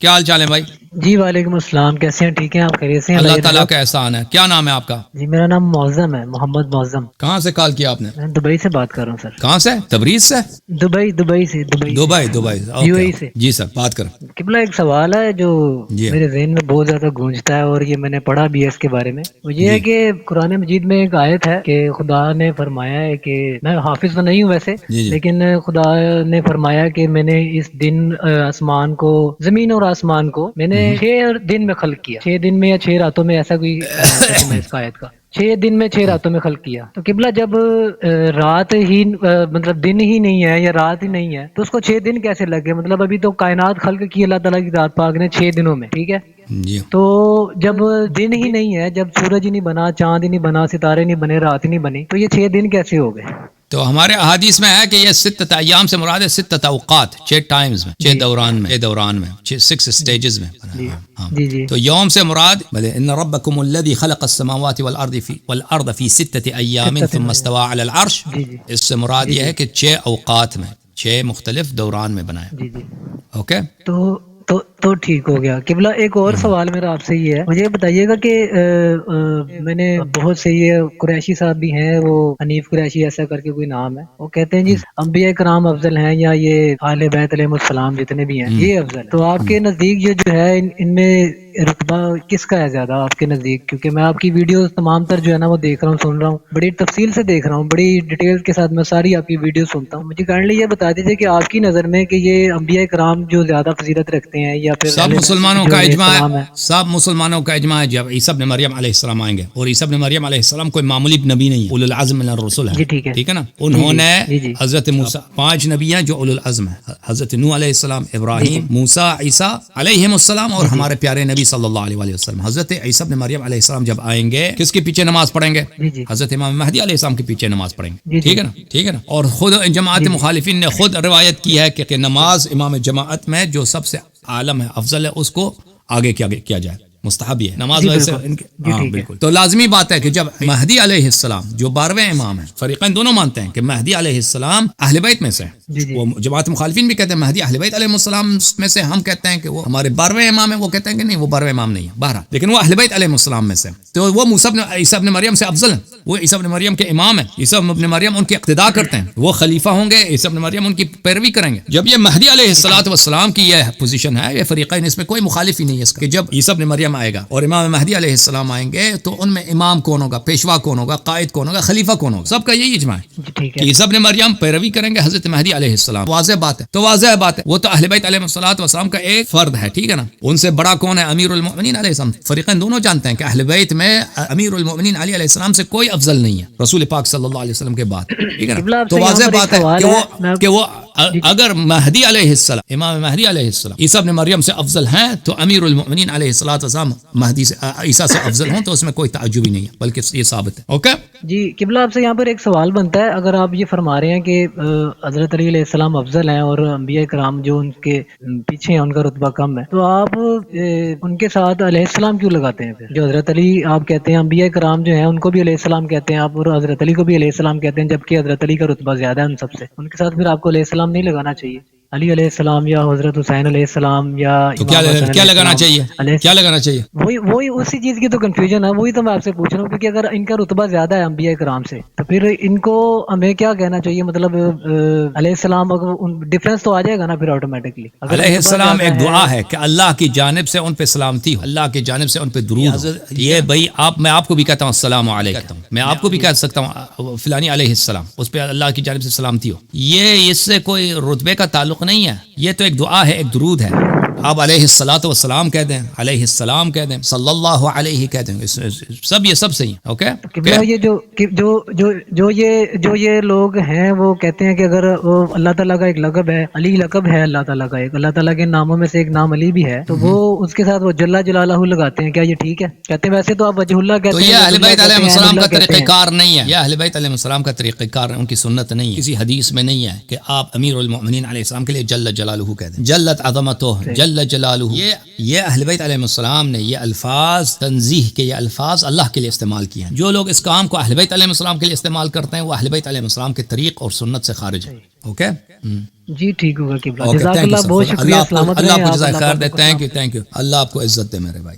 کیا حال چال ہے بھائی؟ جی وعلیکم السلام، کیسے ہیں؟ ٹھیک ہیں آپ؟ خیریت سے ہیں؟ اللہ تعالیٰ کا احسان ہے. کیا نام ہے آپ کا؟ جی میرا نام معظم ہے، محمد معظم. کہاں سے کال کیا آپ نے؟ میں دبئی سے بات کر رہا ہوں سر. کہاں سے؟ تبریز سے؟ دبئی سے دبئی. یو اوکے اے سے. جی سر بات کریں. قبلہ ایک سوال ہے جو جی میرے ذہن میں بہت زیادہ گونجتا ہے، اور یہ میں نے پڑھا بھی ہے اس کے بارے میں. وہ یہ ہے جی کہ قرآن مجید میں ایک آیت ہے کہ خدا نے فرمایا ہے کہ میں حافظ تو نہیں ہوں ویسے، جی جی لیکن خدا نے فرمایا کہ میں نے اس دن آسمان کو، زمین اور آسمان کو میں نے 6 دن میں خلق کیا. 6 دن میں یا 6 راتوں میں، ایسا کوئی ترجمہ ہے اس کا آیت کا. 6 دن میں 6 راتوں میں خلق کیا. تو قبلہ جب رات ہی مطلب دن ہی نہیں ہے یا رات ہی نہیں ہے تو اس کو 6 دن کیسے لگے؟ مطلب ابھی تو کائنات خلق کی اللہ تعالیٰ کی ذات پاک نے 6 دنوں میں، ٹھیک ہے. جی تو جب دن ہی نہیں ہے، جب سورج ہی نہیں بنا، چاند ہی نہیں بنا، ستارے نہیں بنے، رات ہی نہیں بنی، تو یہ 6 دن کیسے ہو گئے؟ تو ہمارے احادیث میں ہے کہ یہ ستۃ ایام سے مراد ہے ستۃ اوقات، 6 ٹائمز میں، 6 دوران میں 6 سٹیجز میں. جی ہاں. جی جی تو یوم سے مراد بلے ان ربکم الذی خلق السماوات والارض فی ستۃ ایام ثم استوى علی العرش. جی جی اس سے مراد یہ ہے کہ 6 اوقات میں، 6 مختلف دوران میں بنایا. جی جی. اوکے. تو ٹھیک ہو گیا. قبلہ ایک اور سوال میرا آپ سے یہ ہے، مجھے بتائیے گا کہ میں نے بہت سے یہ قریشی صاحب بھی ہیں، وہ حنیف قریشی ایسا کر کے کوئی نام ہے، وہ کہتے ہیں جی انبیاء کرام افضل ہیں، یا یہ اہل بیت علیہ السلام جتنے بھی ہیں یہ افضل ہیں. تو آپ کے نزدیک یہ جو ہے ان میں رتبہ کس کا ہے زیادہ آپ کے نزدیک؟ کیونکہ میں آپ کی ویڈیوز تمام تر جو ہے نا وہ دیکھ رہا ہوں، سن رہا ہوں، بڑی تفصیل سے دیکھ رہا ہوں، بڑی ڈیٹیل کے ساتھ میں ساری آپ کی ویڈیو سنتا ہوں. مجھے کائنڈلی یہ بتا دیجیے کہ آپ کی نظر میں کہ یہ انبیاء کرام جو زیادہ فضیلت رکھتے ہیں، یا پھر سب مسلمانوں جو کا علیہ اجماع السلام ہے، سب مسلمانوں کا اجماع ہے جب عیسی ابن مریم علیہ السلام آئیں گے، اور عیسی ابن مریم علیہ السلام کوئی معمولی نبی نہیں ہے، اولو العزم من الرسل جی ہے. ٹھیک ہے. ٹھیک ہے نا. انہوں نے جی جی حضرت موسیٰ، 5 نبی ہیں جو اولو العزم ہیں، حضرت نوح علیہ السلام، جی ابراہیم، موسیٰ، عیسیٰ علیہ السلام، اور ہمارے پیارے نبی صلی اللہ علیہ وسلم. حضرت عیسی ابن مریم علیہ السلام جب آئیں گے کس کے پیچھے نماز پڑھیں گے؟ جی جی حضرت امام مہدی علیہ السلام کے پیچھے نماز پڑھیں گے. جی ٹھیک ہے نا. ٹھیک ہے نا. اور خود جماعت مخالفین نے خود روایت کی ہے کہ نماز امام جماعت میں جو سب سے عالم ہے، افضل ہے، اس کو آگے کیا جائے. مستحب ہے نماز جی ویسے بالکل. ان کے. جی ہاں ٹھیک ہے. بالکل. تو لازمی بات ہے کہ جب مہدی علیہ السلام جو 12ویں امام ہیں، فریقین دونوں مانتے ہیں کہ مہدی علیہ السلام اہل بیت میں سے ہیں. جی جی وہ جماعت مخالفین بھی کہتے ہیں مہدی اہل بیت علیہ السلام میں سے، ہم کہتے ہیں کہ وہ ہمارے 12ویں امام ہیں، وہ کہتے ہیں کہ نہیں وہ 12ویں امام نہیں ہے، بہرحال لیکن وہ اہل بیت علیہ السلام میں سے. تو وہ عیسی ابن مریم سے افضل ہیں، وہ عیسی ابن مریم کے امام ہیں، عیسی ابن مریم ان کی اقتداء کرتے ہیں، وہ خلیفہ ہوں گے، عیسی ابن مریم ان کی پیروی کریں گے. جب یہ مہدی علیہ السلام کی یہ پوزیشن ہے، یہ فریقین، اس میں کوئی مخالف ہی نہیں ہے اس کا، کہ جب عیسی ابن مریم آئے گا اور امام مہدی علیہ السلام آئیں گے تو ان میں امام کون ہوگا، پیشوا کون ہوگا، قائد کون ہوگا، خلیفہ کون ہوگا، سب کا یہی اجماع ہے جی ٹھیک کہ ہے. عیسی ابن مریم پیروی کریں گے حضرت مہدی علیہ السلام. واضح بات ہے. تو واضح بات ہے وہ تو اہل بیت علیہ السلام کا ایک فرد ہے. ٹھیک ہے نا. ان سے بڑا کون ہے؟ امیر المؤمنین علیہ السلام. فریقین دونوں جانتے ہیں کہ اہل بیت میں امیر المؤمنین علی علیہ السلام سے کوئی افضل نہیں ہے رسول پاک صلی اللہ علیہ وسلم کے بعد. ٹھیک ہے نا. تو واضح بات ہے کہ وہ اگر مہدی علیہ السلام، امام مہدی علیہ السلام عیسی ابن مریم سے افضل ہیں تو امیر المؤمنین علیہ السلام مہدی سے، عیسیٰ سے افضل ہوں، تو اس میں کوئی تعجب ہی نہیں ہے، بلکہ یہ ثابت ہے. اوکے جی. قبلہ آپ سے یہاں پر ایک سوال بنتا ہے، اگر آپ یہ فرما رہے ہیں کہ حضرت علی علیہ السلام افضل ہیں اور انبیاء کرام جو ان کے پیچھے ہیں ان کا رتبہ کم ہے، تو آپ ان کے ساتھ علیہ السلام کیوں لگاتے ہیں پھر؟ جو حضرت علی آپ کہتے ہیں، انبیاء کرام جو ہیں ان کو بھی علیہ السلام کہتے ہیں آپ، اور حضرت علی کو بھی علیہ السلام کہتے ہیں، جبکہ حضرت علی کا رتبہ زیادہ ہے ان سب سے. ان کے ساتھ پھر آپ کو علیہ السلام نہیں لگانا چاہیے؟ علی علیہ السلام یا حضرت حسین علیہ السلام یا تو امام حسن کیا علیہ لگانا السلام چاہیے؟ کیا لگانا چاہیے؟ وہی اسی چیز کی تو کنفیوژن ہے، وہی تو میں آپ سے پوچھ رہا ہوں، کیونکہ اگر ان کا رتبہ زیادہ ہے انبیاء کرام سے تو پھر ان کو ہمیں کیا کہنا چاہیے؟ مطلب علیہ السلام، ڈفرینس تو آ جائے گا نا پھر آٹومیٹکلی. علیہ السلام ایک دعا ہے کہ اللہ کی جانب سے ان پہ سلامتی ہو، اللہ کی جانب سے ان پہ درود ہو. یہ بھائی میں آپ کو بھی کہتا ہوں السلام علیکم، میں آپ کو بھی کہہ سکتا ہوں فلانی علیہ السلام، اس پہ اللہ کی جانب سے سلامتی ہو. یہ اس سے کوئی رتبے کا تعلق نہیں ہے، یہ تو ایک دعا ہے، ایک درود ہے. آپ علیہ الصلوۃ والسلام کہہ دیں، علیہ السلام کہہ دیں، صلی اللہ علیہ کہہ دیں، سب یہ سب صحیح ہے. اوکے. جو یہ لوگ ہیں وہ کہتے ہیں کہ اگر وہ اللہ تعالیٰ کا ایک لقب ہے، علی لقب ہے اللہ تعالیٰ کا، ایک اللہ تعالیٰ کے ناموں میں سے ایک نام علی بھی ہے، تو وہ اس کے ساتھ وہ جل جلالہ لگاتے ہیں، کیا یہ ٹھیک ہے؟ کہتے ہیں ویسے تو آپ وجہ اللہ کہتے ہیں، تو یہ اہل بیت علیہ السلام کا طریقہ کار نہیں ہے، یہ اہل بیت علیہ السلام کا طریقہ کار، ان کی سنت نہیں ہے، کسی حدیث میں نہیں ہے کہ آپ امیر المؤمنین علیہ السلام کے لیے جل جلالہ کہہ دیں، جلت عظمتہ، جل جلالہ. یہ اہل بیت علیہ السلام نے یہ الفاظ تنزیہ کے، یہ الفاظ اللہ کے لیے استعمال کیے ہیں. جو لوگ اس کام کو اہل بیت علیہ السلام کے لیے استعمال کرتے ہیں وہ اہل بیت علیہ السلام کے طریق اور سنت سے خارج ہیں. اوکے. جی ٹھیک ہوگا قبلہ. اوکے جزاک تھینک یو اللہ, سر. بہت شکریہ, سلامت اللہ رہیں آپ کو آپ, جزائے اللہ خیر پاک دے. آپ کو thank you Salamat thank you. اللہ آپ کو عزت دے میرے بھائی.